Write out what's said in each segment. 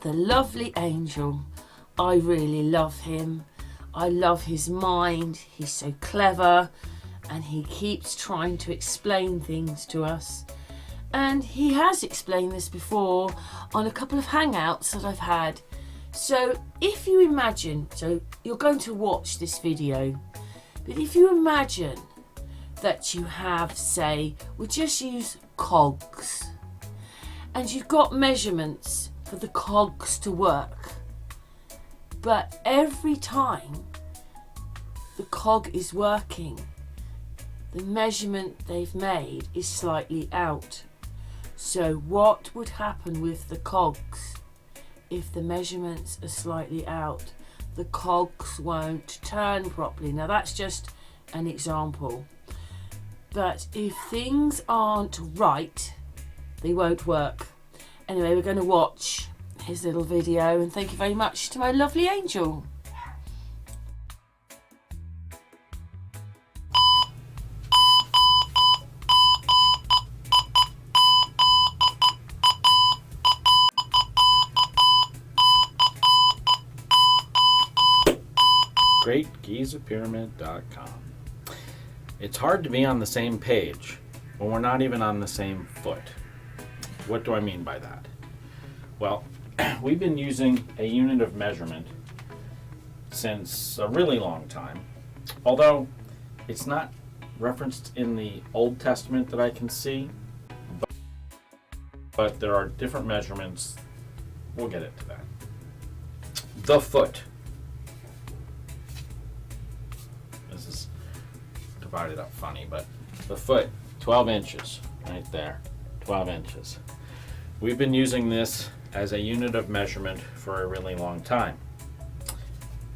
the lovely angel. I really love him. I love his mind. He's so clever and he keeps trying to explain things to us. And he has explained this before on a couple of hangouts that I've had. So if you imagine, so you're going to watch this video, but if you imagine that you have, say, we'll just use cogs, and you've got measurements for the cogs to work, but every time the cog is working, the measurement they've made is slightly out. So what would happen with the cogs if the measurements are slightly out? The cogs won't turn properly. Now that's just an example. But if things aren't right, they won't work. Anyway, we're going to watch his little video, and thank you very much to my lovely angel. GreatGizaPyramid.com. It's hard to be on the same page when we're not even on the same foot. What do I mean by that? Well, we've been using a unit of measurement since a really long time, although it's not referenced in the Old Testament that I can see, but there are different measurements. We'll get into that. The foot. This is divided up funny, but the foot, 12 inches, right there, 12 inches. We've been using this as a unit of measurement for a really long time.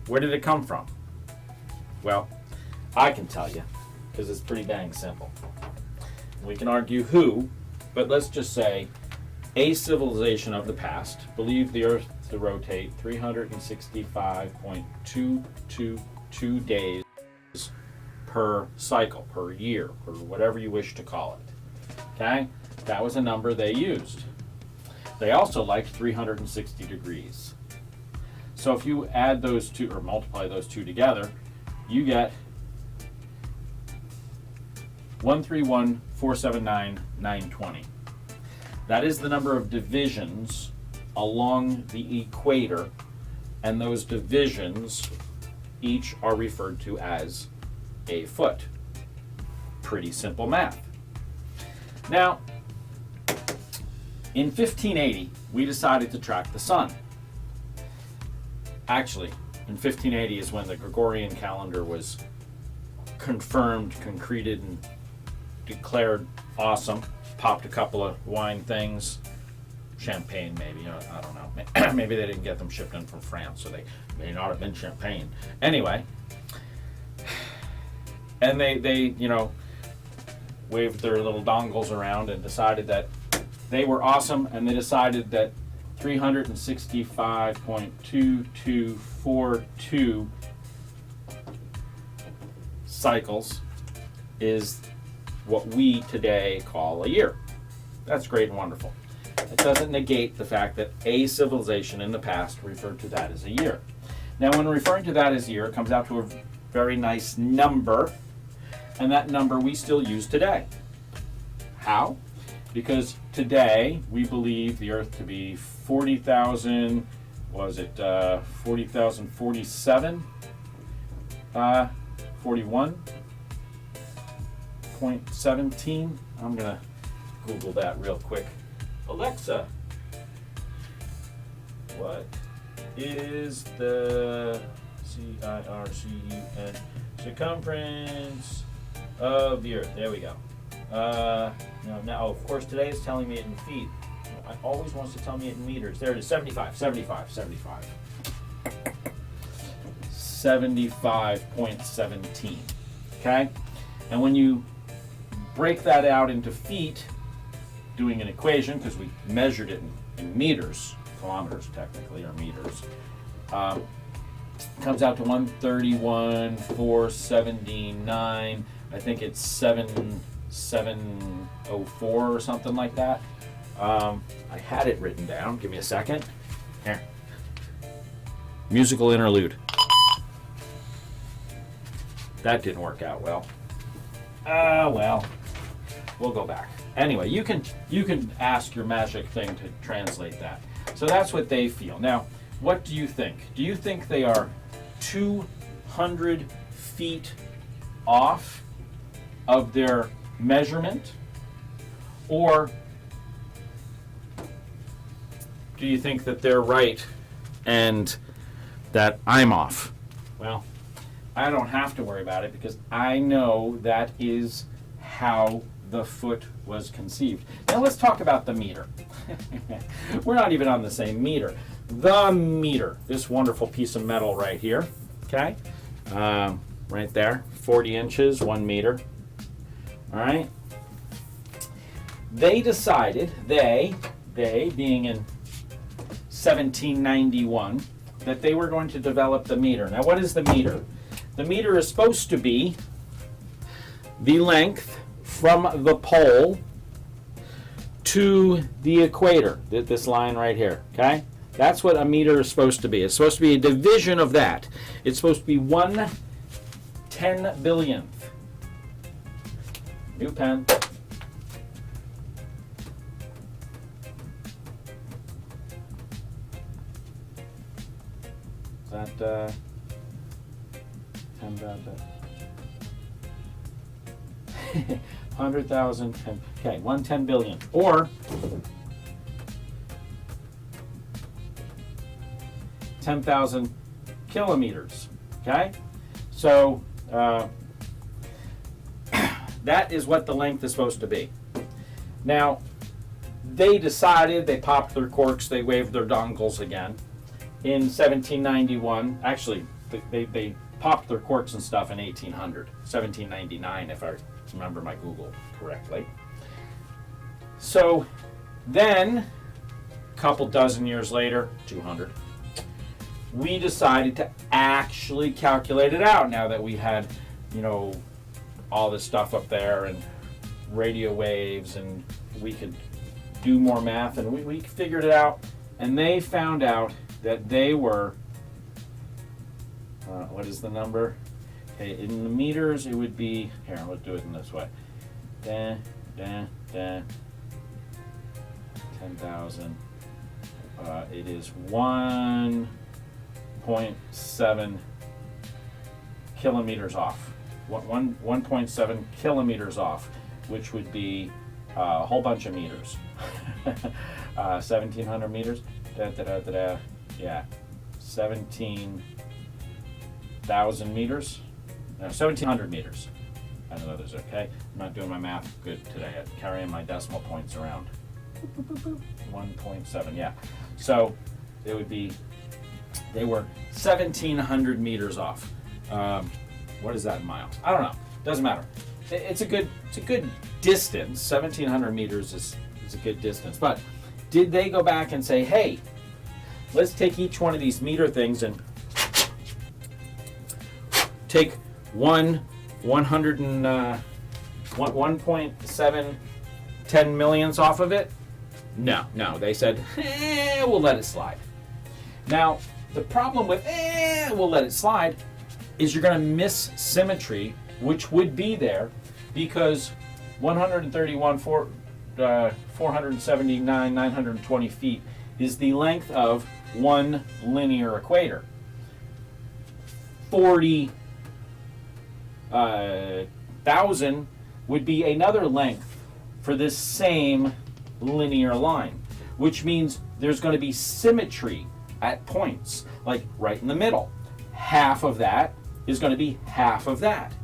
Where did it come from? Well, I can tell you, because it's pretty dang simple. We can argue who, but let's just say a civilization of the past believed the Earth to rotate 365.222 days per cycle, per year, or whatever you wish to call it. Okay? That was a number they used. They also liked 360 degrees. So if you add those two, or multiply those two together, you get 131,479,920. That is the number of divisions along the equator, and those divisions each are referred to as a foot. Pretty simple math. Now, in 1580, we decided to track the sun. Actually, in 1580 is when the Gregorian calendar was confirmed, concreted, and declared awesome. Popped a couple of wine things, champagne maybe, I don't know. Maybe they didn't get them shipped in from France, so they may not have been champagne. Anyway, and they waved their little dongles around and decided that they were awesome, and they decided that 365.2242 cycles is what we today call a year. That's great and wonderful. It doesn't negate the fact that a civilization in the past referred to that as a year. Now, when referring to that as a year, it comes out to a very nice number, and that number we still use today. How? Because today we believe the Earth to be 40,000, was it 40,047? 41.17? I'm going to Google that real quick. Alexa, what is the CIRCUN circumference of the Earth? There we go. Now, of course, today it's telling me it in feet. It always wants to tell me it in meters. There it is, 75.17. Okay? And when you break that out into feet, doing an equation, because we measured it in meters, kilometers technically, or meters, comes out to 131,479. I think it's 704 or something like that. I had it written down. Give me a second. Here. Musical interlude. That didn't work out well. Well, we'll go back. Anyway, you can ask your magic thing to translate that. So that's what they feel. Now, what do you think? Do you think they are 200 feet off of their measurement? Or do you think that they're right and that I'm off? Well, I don't have to worry about it because I know that is how the foot was conceived. Now let's talk about the meter. We're not even on the same meter. The meter, this wonderful piece of metal right here, okay? Right there, 40 inches, 1 meter. All right? They decided, they being in 1791, that they were going to develop the meter. Now what is the meter? The meter is supposed to be the length from the pole to the equator, this line right here, okay? That's what a meter is supposed to be. It's supposed to be a division of that. It's supposed to be 1/10,000,000th. New pen. Is that 10,000? 100,000. Okay, 1/10 billion, or 10,000 kilometers. Okay, so that is what the length is supposed to be. Now, they decided, they popped their corks, they waved their dongles again in 1791. Actually, they popped their corks and stuff in 1799, if I remember my Google correctly. So then, a couple dozen years later, 200, we decided to actually calculate it out now that we had, you know, all this stuff up there and radio waves, and we could do more math, and we figured it out, and they found out that they were, what is the number? Okay, in the meters it would be, here, let's do it in this way. 10,000. It is 1.7 kilometers off. 1.7 kilometers off, which would be a whole bunch of meters. 1,700 meters. Yeah, 17,000 meters. No, 1,700 meters. I don't know if that's okay. I'm not doing my math good today. I'm carrying my decimal points around. 1.7, yeah. So it would be, they were 1,700 meters off. What is that in miles? I don't know. Doesn't matter. It's a good distance. 1,700 meters is a good distance. But did they go back and say, hey, let's take each one of these meter things and take 1.7 10 millions off of it? No. They said, we'll let it slide. Now, the problem with we'll let it slide is you're going to miss symmetry, which would be there because 479, 920 feet is the length of one linear equator. 40,000 would be another length for this same linear line, which means there's going to be symmetry at points, like right in the middle. Half of that is going to be half of that,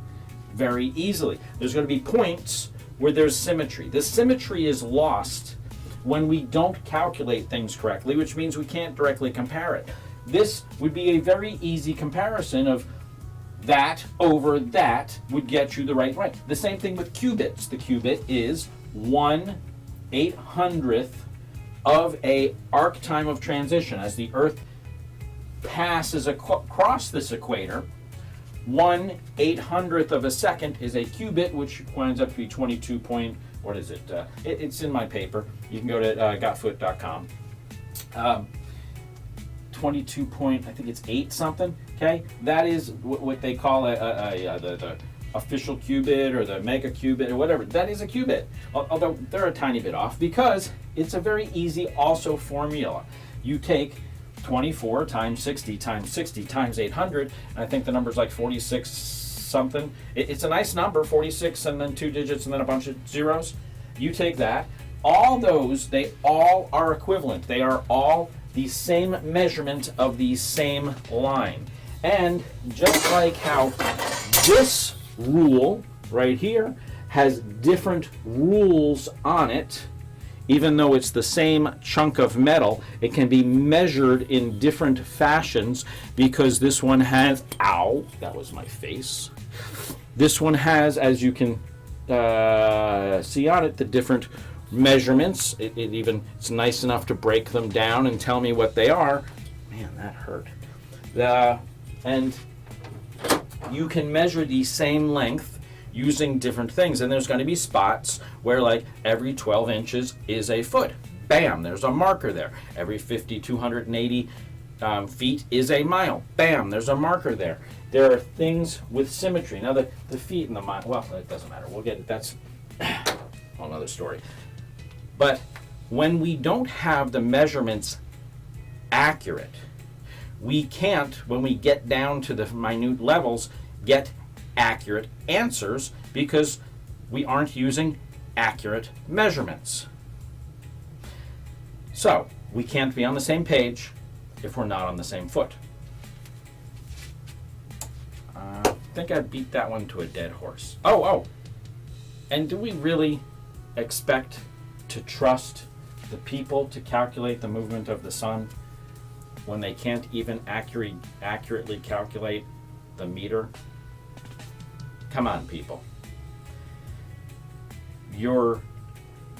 very easily. There's going to be points where there's symmetry. The symmetry is lost when we don't calculate things correctly, which means we can't directly compare it. This would be a very easy comparison of that over that would get you the right rank. The same thing with qubits. The qubit is 1/800th of a arc time of transition. As the Earth passes across this equator, 1/800th of a second is a qubit, which winds up to be 22 point, what is it? It's in my paper. You can go to gotfoot.com. 22 point, I think it's 8 something. Okay, that is what they call the official qubit or the mega qubit or whatever. That is a qubit, although they're a tiny bit off because it's a very easy also formula. You take 24 times 60 times 60 times 800, and I think the number's like 46 something. It's a nice number, 46 and then 2 digits and then a bunch of zeros. You take that, all those, they all are equivalent. They are all the same measurement of the same line. And just like how this rule right here has different rules on it, even though it's the same chunk of metal, it can be measured in different fashions because this one has, ow, that was my face. This one has, as you can see on it, the different measurements. It's nice enough to break them down and tell me what they are. Man, that hurt. And you can measure the same length using different things, and there's going to be spots where like every 12 inches is a foot. Bam, there's a marker there. Every 280 feet is a mile. Bam, there's a marker there. There are things with symmetry. Now the feet and the mile, well, it doesn't matter. We'll get it. That's another story. But when we don't have the measurements accurate, we can't, when we get down to the minute levels, get accurate answers because we aren't using accurate measurements. So we can't be on the same page if we're not on the same foot. I think I beat that one to a dead horse. Oh, and do we really expect to trust the people to calculate the movement of the sun when they can't even accurately calculate the meter? Come on, people. Your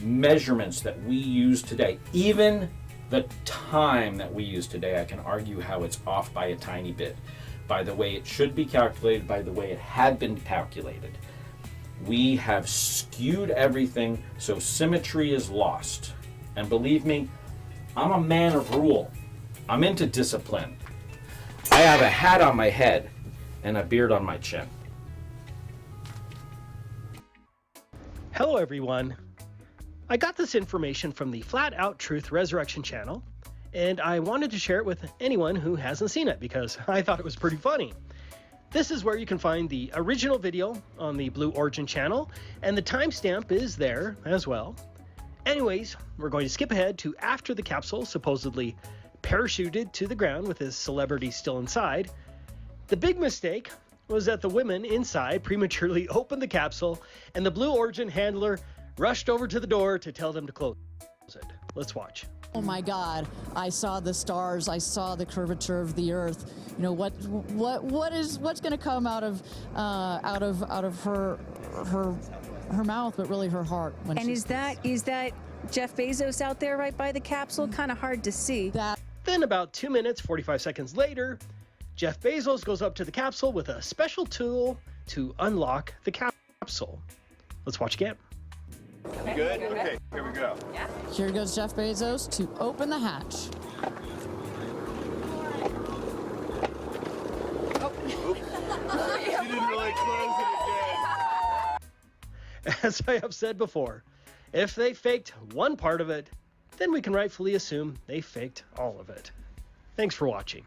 measurements that we use today, even the time that we use today, I can argue how it's off by a tiny bit, by the way it should be calculated, by the way it had been calculated. We have skewed everything so symmetry is lost. And believe me, I'm a man of rule. I'm into discipline. I have a hat on my head and a beard on my chin. Hello everyone. I got this information from the Flat Out Truth Resurrection channel, and I wanted to share it with anyone who hasn't seen it because I thought it was pretty funny. This is where you can find the original video on the Blue Origin channel, and the timestamp is there as well. Anyways, we're going to skip ahead to after the capsule supposedly parachuted to the ground with his celebrity still inside. The big mistake was that the women inside prematurely opened the capsule, and the Blue Origin handler rushed over to the door to tell them to close it. Let's watch. Oh my God! I saw the stars. I saw the curvature of the Earth. You know what's going to come out of her mouth, but really her heart. And is that Jeff Bezos out there right by the capsule? Kind of hard to see. Then about 2 minutes 45 seconds later, Jeff Bezos goes up to the capsule with a special tool to unlock the capsule. Let's watch again. Good? Okay, here we go. Here goes Jeff Bezos to open the hatch. She didn't really close it again. As I have said before, if they faked one part of it, then we can rightfully assume they faked all of it. Thanks for watching.